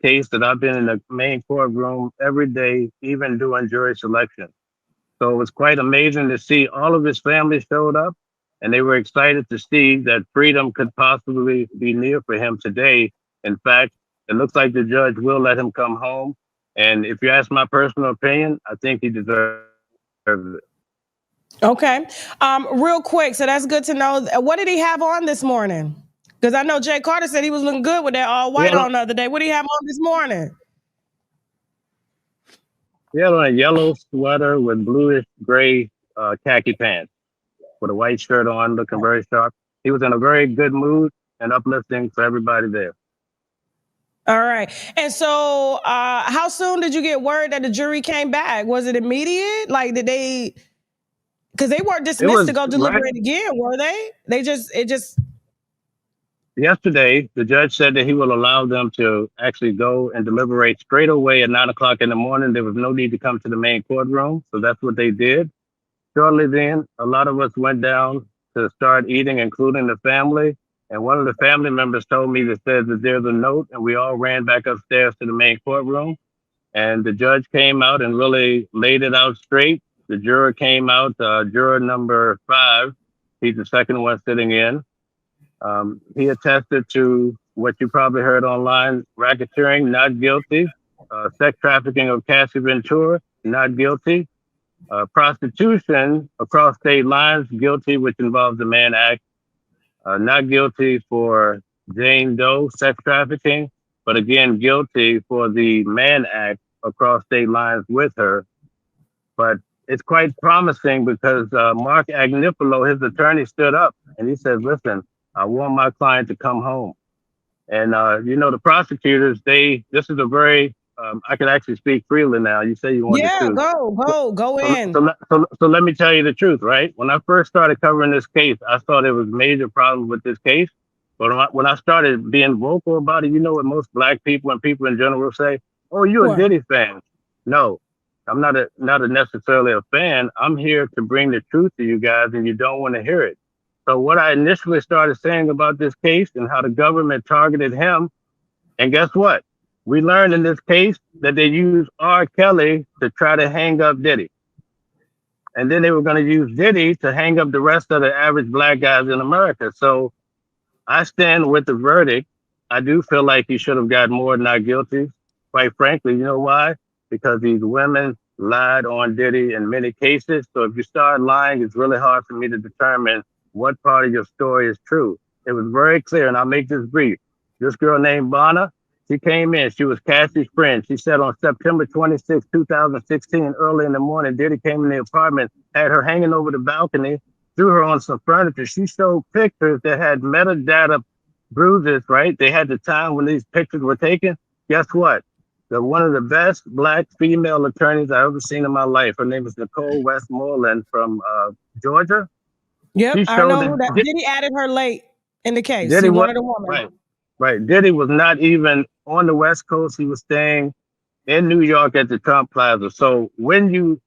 case that I've been in the main courtroom every day, even doing jury selection. So it was quite amazing to see all of his family showed up, and they were excited to see that freedom could possibly be near for him today. In fact, it looks like the judge will let him come home. And if you ask my personal opinion, I think he deserves it. Okay. Real quick. So that's good to know. What did he have on this morning? Because I know Jay Carter said he was looking good with that all white He on the other day. What did he have on this morning? he had on a yellow sweater with bluish gray khaki pants with a white shirt on, looking very sharp. He was in a very good mood and uplifting for everybody there. All right. And so how soon did you get word that the jury came back? Was it immediate? Like, did they, because they weren't It dismissed to was go right deliberate again, were they? It just, yesterday. The judge said that he will allow them to actually go and deliberate straight away at 9 o'clock in the morning. There was no need to come to the main courtroom, so that's what they did. Shortly then, a lot of us went down to start eating, including the family. And one of the family members told me that said that there's a note, and we all ran back upstairs to the main courtroom. And the judge came out and really laid it out straight. The juror came out, juror number 5. He's the second one sitting in. He attested to what you probably heard online: racketeering, not guilty; sex trafficking of Cassie Ventura, not guilty; prostitution across state lines, guilty, which involves the Mann Act; not guilty for Jane Doe sex trafficking, but again guilty for the Mann Act across state lines with her. But it's quite promising because Mark Agnifilo, his attorney, stood up and he said, "Listen, I want my client to come home." And the prosecutors, this is a very I can actually speak freely now. You say you want the yeah, truth. go in. So let me tell you the truth, right? When I first started covering this case, I thought there was major problems with this case. But when I started being vocal about it, you know what most black people and people in general say? "Oh, you're a What? Diddy fan." No, I'm not a necessarily a fan. I'm here to bring the truth to you guys, and you don't want to hear it. So what I initially started saying about this case and how the government targeted him, and guess what? We learned in this case that they used R. Kelly to try to hang up Diddy. And then they were going to use Diddy to hang up the rest of the average black guys in America. So I stand with the verdict. I do feel like he should have got more not guilty. Quite frankly, you know why? Because these women lied on Diddy in many cases. So if you start lying, it's really hard for me to determine what part of your story is true. It was very clear, and I'll make this brief. This girl named Bonna, she came in. She was Cassie's friend. She said on September 26, 2016, early in the morning, Diddy came in the apartment, had her hanging over the balcony, threw her on some furniture. She showed pictures that had metadata bruises, right? They had the time when these pictures were taken. Guess what? One of the best black female attorneys I've ever seen in my life. Her name is Nicole Westmoreland from Georgia. Yep, She I showed know who that that. Diddy added her late in the case. He Diddy was wanted a woman. right, right. Diddy was not even on the West Coast. He was staying in New York at the Trump Plaza. So when you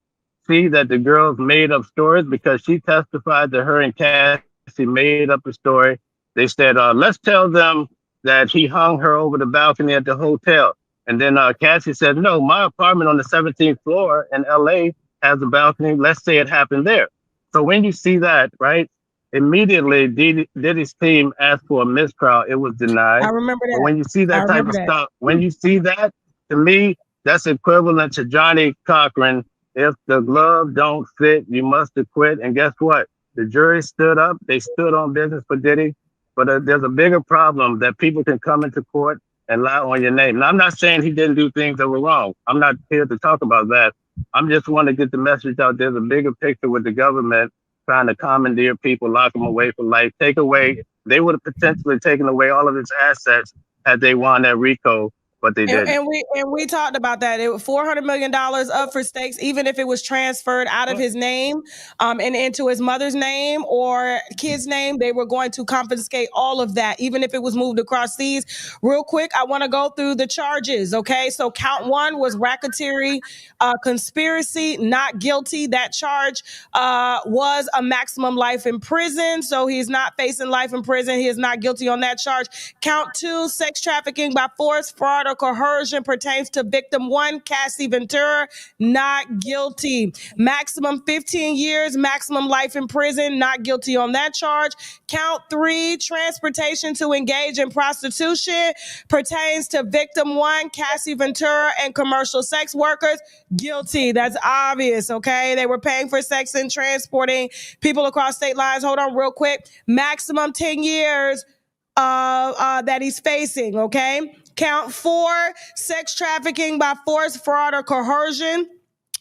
see that the girls made up stories, because she testified that her and Cassie made up a story, they said, "Let's tell them that he hung her over the balcony at the hotel." And then Cassie said, "No, my apartment on the 17th floor in LA has a balcony. Let's say it happened there." So when you see that, right, immediately Diddy's team asked for a mistrial. It was I denied. remember But that. when you see I that type remember of that. stuff, when you see that, to me, that's equivalent to Johnny Cochran. If the glove don't fit, you must acquit. And guess what? The jury stood up. They stood on business for Diddy. But there's a bigger problem that people can come into court and lie on your name. Now, I'm not saying he didn't do things that were wrong. I'm not here to talk about that. I'm just want to get the message out. There's a bigger picture with the government trying to commandeer people, lock them away for life, take away. They would have potentially taken away all of his assets had they won that RICO, but they And, didn't. we talked about that. It was $400 million up for stakes, even if it was transferred out of his name and into his mother's name or kid's name. They were going to confiscate all of that, even if it was moved across seas. Real quick, I want to go through the charges. Okay, so count one was racketeering, conspiracy, not guilty. That charge was a maximum life in prison, so he's not facing life in prison. He is not guilty on that charge. Count two, sex trafficking by force, fraud, or or coercion pertains to victim one, Cassie Ventura, not guilty. Maximum 15 years, maximum life in prison, not guilty on that charge. Count 3, transportation to engage in prostitution pertains to victim one, Cassie Ventura, and commercial sex workers, guilty. That's obvious, okay? They were paying for sex and transporting people across state lines. Hold on real quick. Maximum 10 years that he's facing, okay? Count 4, sex trafficking by force, fraud, or coercion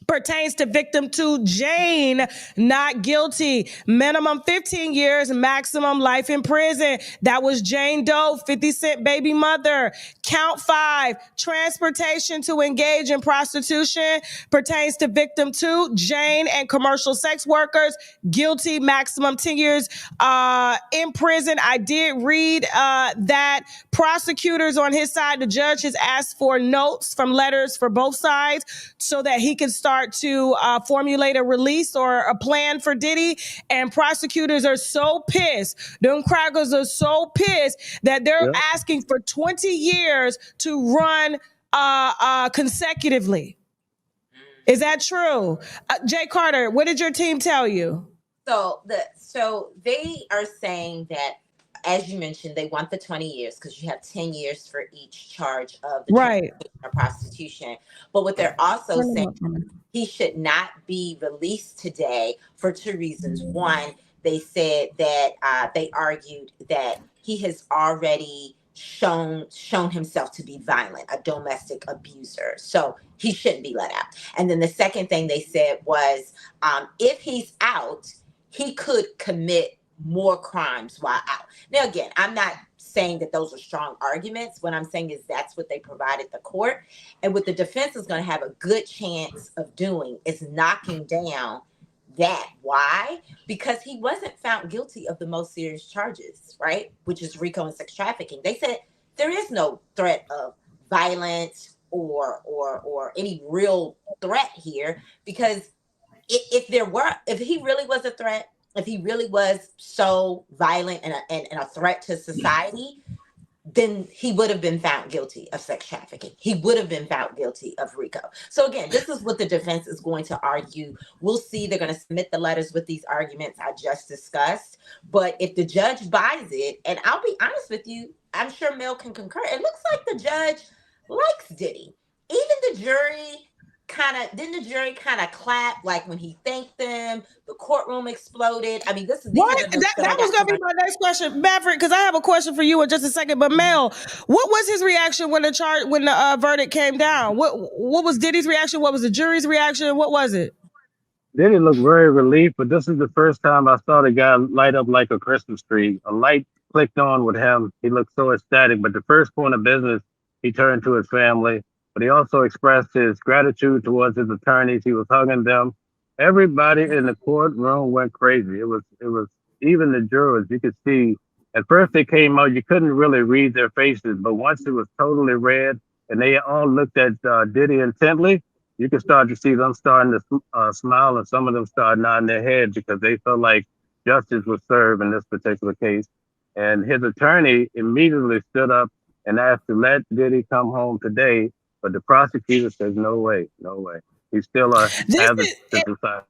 pertains to victim 2, Jane, not guilty. Minimum 15 years, maximum life in prison. That was Jane Doe, 50 Cent baby mother. Count 5, transportation to engage in prostitution pertains to victim 2, Jane, and commercial sex workers, guilty, maximum 10 years in prison. I did read that prosecutors on his side, the judge has asked for notes from letters for both sides so that he can start to formulate a release or a plan for Diddy. And prosecutors are so pissed. Them crackers are so pissed that they're asking for 20 years to run consecutively. Is that true? Jay Carter, what did your team tell you? So they are saying that, as you mentioned, they want the 20 years because you have 10 years for each charge of the right or prostitution. But what they're also saying, he should not be released today for 2 reasons. One, they said that they argued that he has already shown himself to be violent, a domestic abuser. So he shouldn't be let out. And then the second thing they said was if he's out, he could commit more crimes while out. Now, again, I'm not saying that those are strong arguments. What I'm saying is that's what they provided the court. And what the defense is going to have a good chance of doing is knocking down that. Why? Because he wasn't found guilty of the most serious charges, right? Which is RICO and sex trafficking. They said there is no threat of violence or any real threat here, because if he really was a threat, if he really was so violent and a threat to society, then he would have been found guilty of sex trafficking. He would have been found guilty of RICO. So again, this is what the defense is going to argue. We'll see. They're going to submit the letters with these arguments I just discussed. But if the judge buys it, and I'll be honest with you, I'm sure Mel can concur, it looks like the judge likes Diddy. Even the jury didn't the jury kind of clap like when he thanked them? The courtroom exploded. I mean, that was going to be my next question, Maverick, because I have a question for you in just a second. But Mel, what was his reaction when the verdict came down? What was Diddy's reaction? What was the jury's reaction? What was it? Diddy looked very relieved, but this is the first time I saw the guy light up like a Christmas tree. A light clicked on with him. He looked so ecstatic. But the first point of business, he turned to his family. But he also expressed his gratitude towards his attorneys. He was hugging them. Everybody in the courtroom went crazy. It was even the jurors. You could see at first they came out, you couldn't really read their faces, but once it was totally red and they all looked at Diddy intently, you could start to see them starting to smile, and some of them started nodding their head because they felt like justice was served in this particular case. And his attorney immediately stood up and asked to let Diddy come home today. But the prosecutor says, no way. He's still a hazard to society.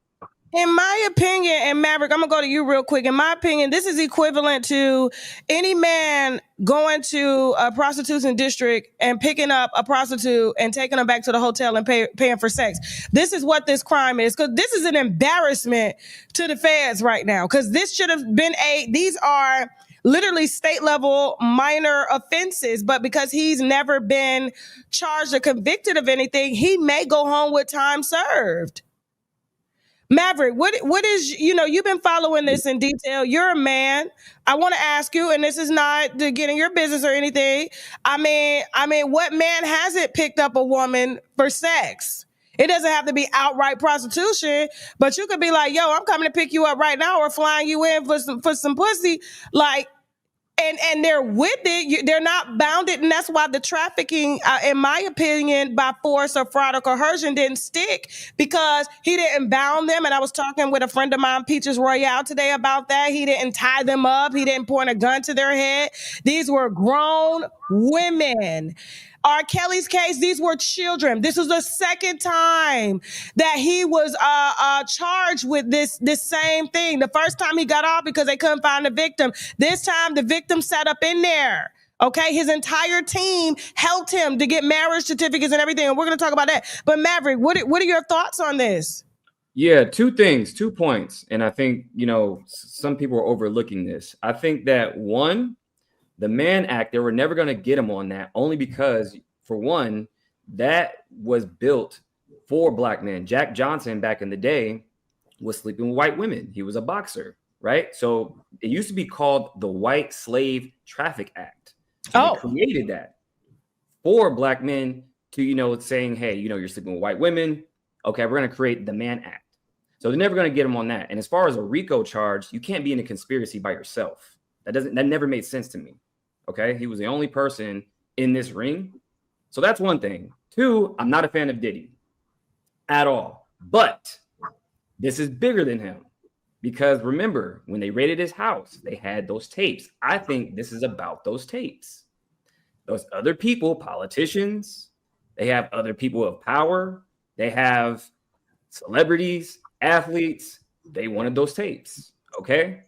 In my opinion, and Maverick, I'm going to go to you real quick. In my opinion, this is equivalent to any man going to a prostitution district and picking up a prostitute and taking her back to the hotel and paying for sex. This is what this crime is, because this is an embarrassment to the feds right now, because this should have been these are literally state level minor offenses, but because he's never been charged or convicted of anything, he may go home with time served. Maverick, what is, you've been following this in detail. You're a man. I want to ask you, and this is not to get in your business or anything. I mean, what man hasn't picked up a woman for sex? It doesn't have to be outright prostitution, but you could be like, yo, I'm coming to pick you up right now or flying you in for some pussy. Like, and they're with it. They're not bounded. And that's why the trafficking, in my opinion, by force or fraud or coercion didn't stick, because he didn't bound them. And I was talking with a friend of mine, Peaches Royale, today about that. He didn't tie them up. He didn't point a gun to their head. These were grown women. R. Kelly's case, these were children. This was the second time that he was charged with this same thing. The first time he got off because they couldn't find the victim. This time the victim sat up in there. Okay, his entire team helped him to get marriage certificates and everything. And we're going to talk about that. But Maverick, what are your thoughts on this? Yeah, 2 points. And I think, some people are overlooking this. I think that one, the Mann Act, they were never going to get him on that, only because, for one, that was built for black men. Jack Johnson back in the day was sleeping with white women. He was a boxer, right? So it used to be called the White Slave Traffic Act. They created that for black men to, saying, hey, you're sleeping with white women. Okay, we're going to create the Mann Act. So they're never going to get him on that. And as far as a RICO charge, you can't be in a conspiracy by yourself. That never made sense to me. Okay, he was the only person in this ring. So that's one thing. Two, I'm not a fan of Diddy at all. But this is bigger than him. Because remember, when they raided his house, they had those tapes. I think this is about those tapes. Those other people, politicians, they have other people of power. They have celebrities, athletes. They wanted those tapes. Okay.